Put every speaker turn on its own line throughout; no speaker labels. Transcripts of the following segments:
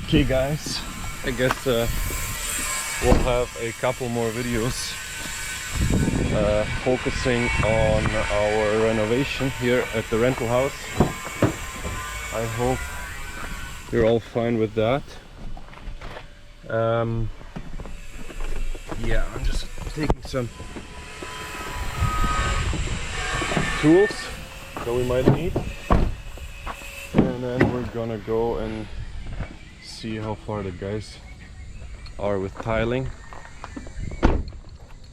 Okay guys, I guess we'll have a couple more videos focusing on our renovation here at the rental house. I hope you're all fine with that. Yeah, I'm just taking some tools that we might need, and then we're gonna go and see how far the guys are with tiling.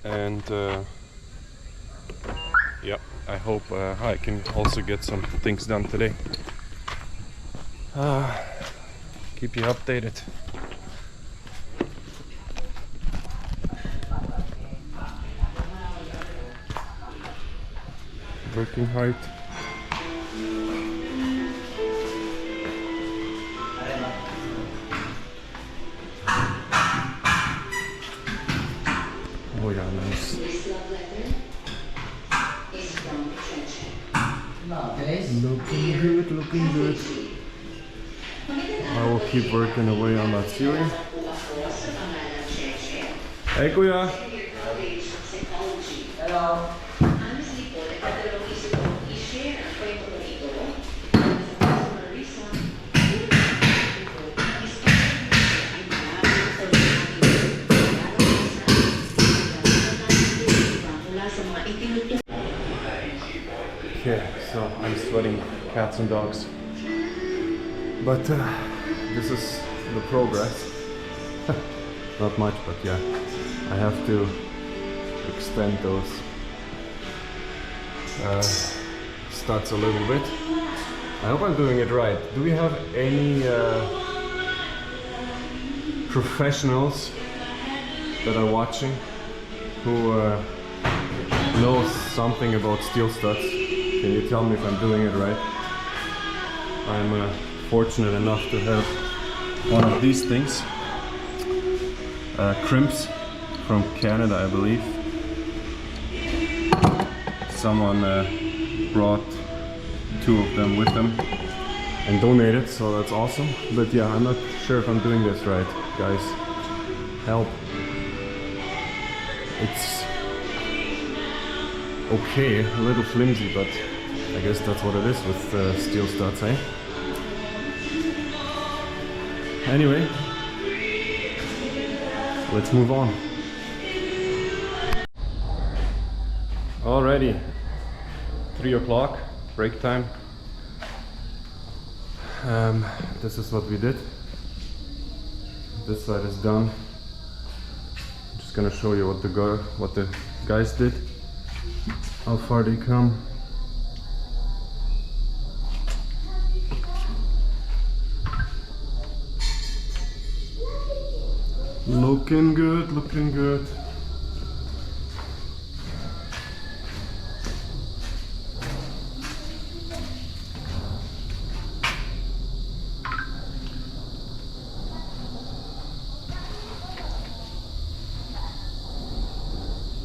And yeah, I hope I can also get some things done today. Keep you updated. Working height. Oh yeah, nice. Looking good, looking good. I will keep working away on that ceiling. Hey Kuya!
Hello!
Okay, so I'm sweating cats and dogs, but this is the progress. Not much, but yeah, I have to extend those studs a little bit. I hope I'm doing it right. Do we have any professionals that are watching who knows something about steel studs? Can you tell me if I'm doing it right? I'm fortunate enough to have one of these things. Crimps from Canada, I believe. Someone brought 2 of them with them and donated, so that's awesome. But yeah, I'm not sure if I'm doing this right, guys. Help. It's okay, a little flimsy, but I guess that's what it is with steel studs, eh? Anyway, let's move on. Alrighty, 3 o'clock, break time. This is what we did. This side is done. I'm just gonna show you what the guys did. How far they come. Looking good, looking good.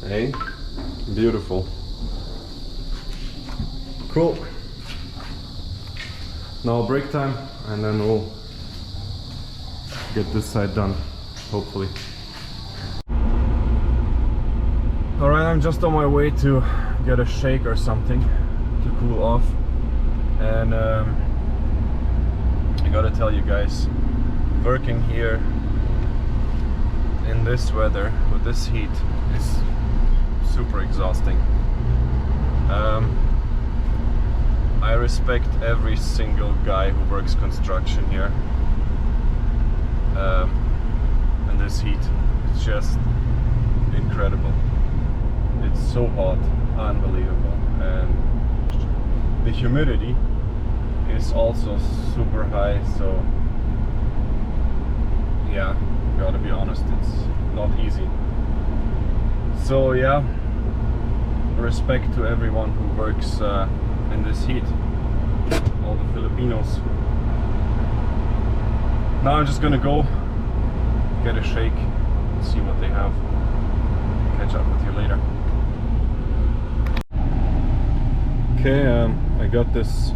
Hey, beautiful. Cool. Now break time, and then we'll get this side done, hopefully. Alright, I'm just on my way to get a shake or something to cool off. And I gotta tell you guys, working here in this weather with this heat is super exhausting. I respect every single guy who works construction here. And this heat, it's just incredible. It's so hot, unbelievable, and the humidity is also super high, so yeah, gotta be honest, it's not easy. So yeah, respect to everyone who works in this heat, all the Filipinos. Now I'm just gonna go get a shake, see what they have. Catch up with you later. Okay, I got this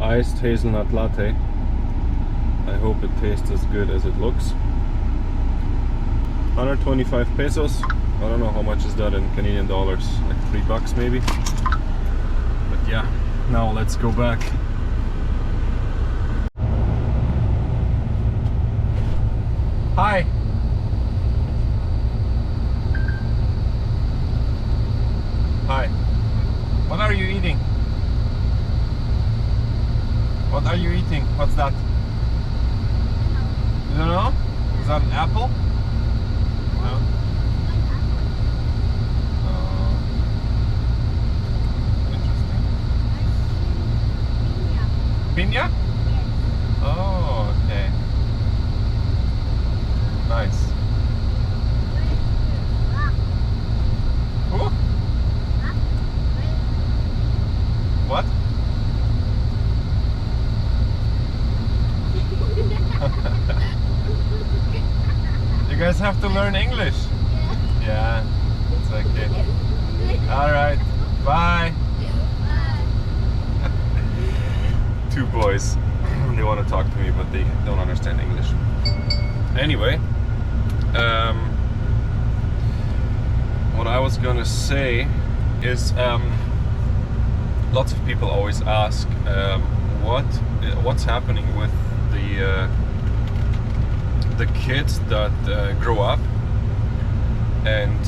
iced hazelnut latte. I hope it tastes as good as it looks. 125 pesos. I don't know how much is that in Canadian dollars, like $3 maybe. But yeah, now let's go back. Hi. Hi. What are you eating? What are you eating? What's that? You don't know? Is that an apple? No. Interesting. Piña? Oh, okay. Nice. Who? What? You guys have to learn English. Yeah, it's okay. All right, bye. Two boys. They want to talk to me, but they don't understand English. Anyway, what I was gonna say is, lots of people always ask, what's happening with the kids that grow up and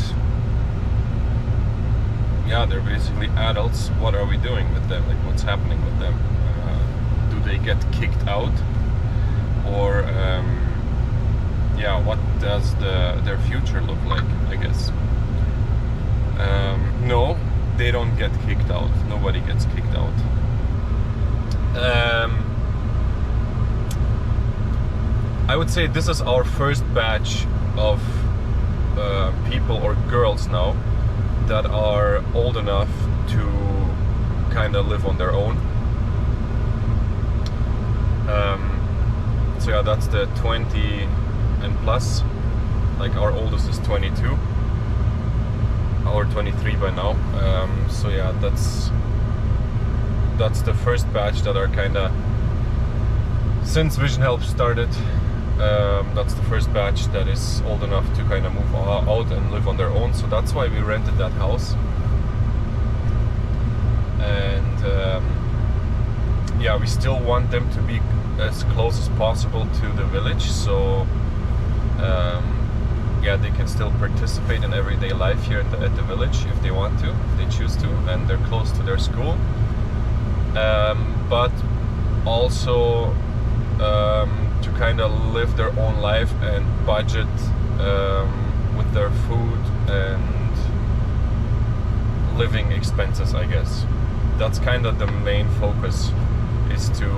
yeah, they're basically adults. What are we doing with them? Like, what's happening with them? Do they get kicked out, or yeah, what does their future look like? I guess no, they don't get kicked out. Nobody gets kicked out. I would say this is our first batch of people or girls now that are old enough to kind of live on their own. So yeah, that's the 20 and plus. Like, our oldest is 22 or 23 by now. So yeah, that's the first batch that are kind of, since Vision Help started, that's the first batch that is old enough to kind of move out and live on their own. So that's why we rented that house. And yeah, we still want them to be as close as possible to the village. So yeah, they can still participate in everyday life here at the village if they want to, if they choose to, and they're close to their school. But also to kind of live their own life and budget with their food and living expenses, I guess. That's kind of the main focus, is to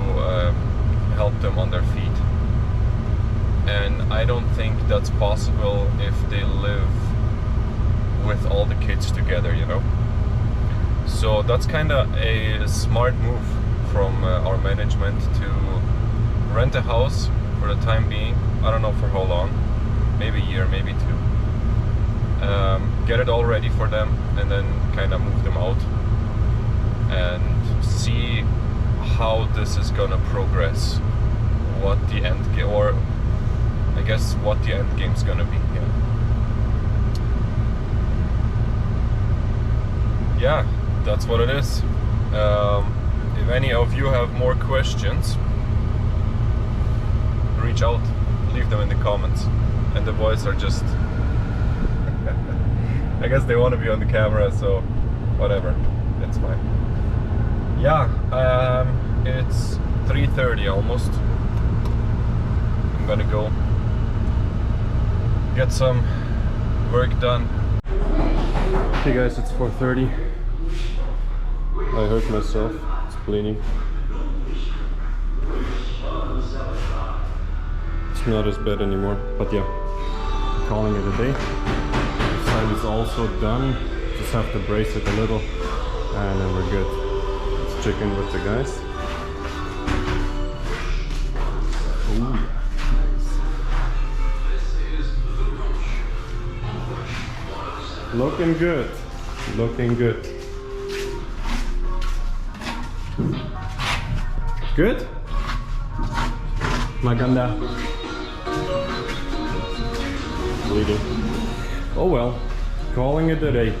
help them on their feet. And I don't think that's possible if they live with all the kids together, you know. So that's kind of a smart move from our management to rent a house for the time being. I don't know for how long, maybe a year, maybe two. Get it all ready for them and then kind of move them out and see how this is gonna progress, what the end game, or I guess what the end game's gonna be. Yeah, that's what it is. If any of you have more questions, reach out, leave them in the comments. And the boys are just I guess they want to be on the camera, so whatever, it's fine. Yeah, it's 3:30 almost. I'm gonna go get some work done. Okay guys, it's 4:30. I hurt myself, it's bleeding. It's not as bad anymore, but yeah, calling it a day. This side is also done, just have to brace it a little and then we're good. Let's check in with the guys. Ooh. Looking good, looking good. Good? Maganda. Bleeding. Oh well, calling it a day.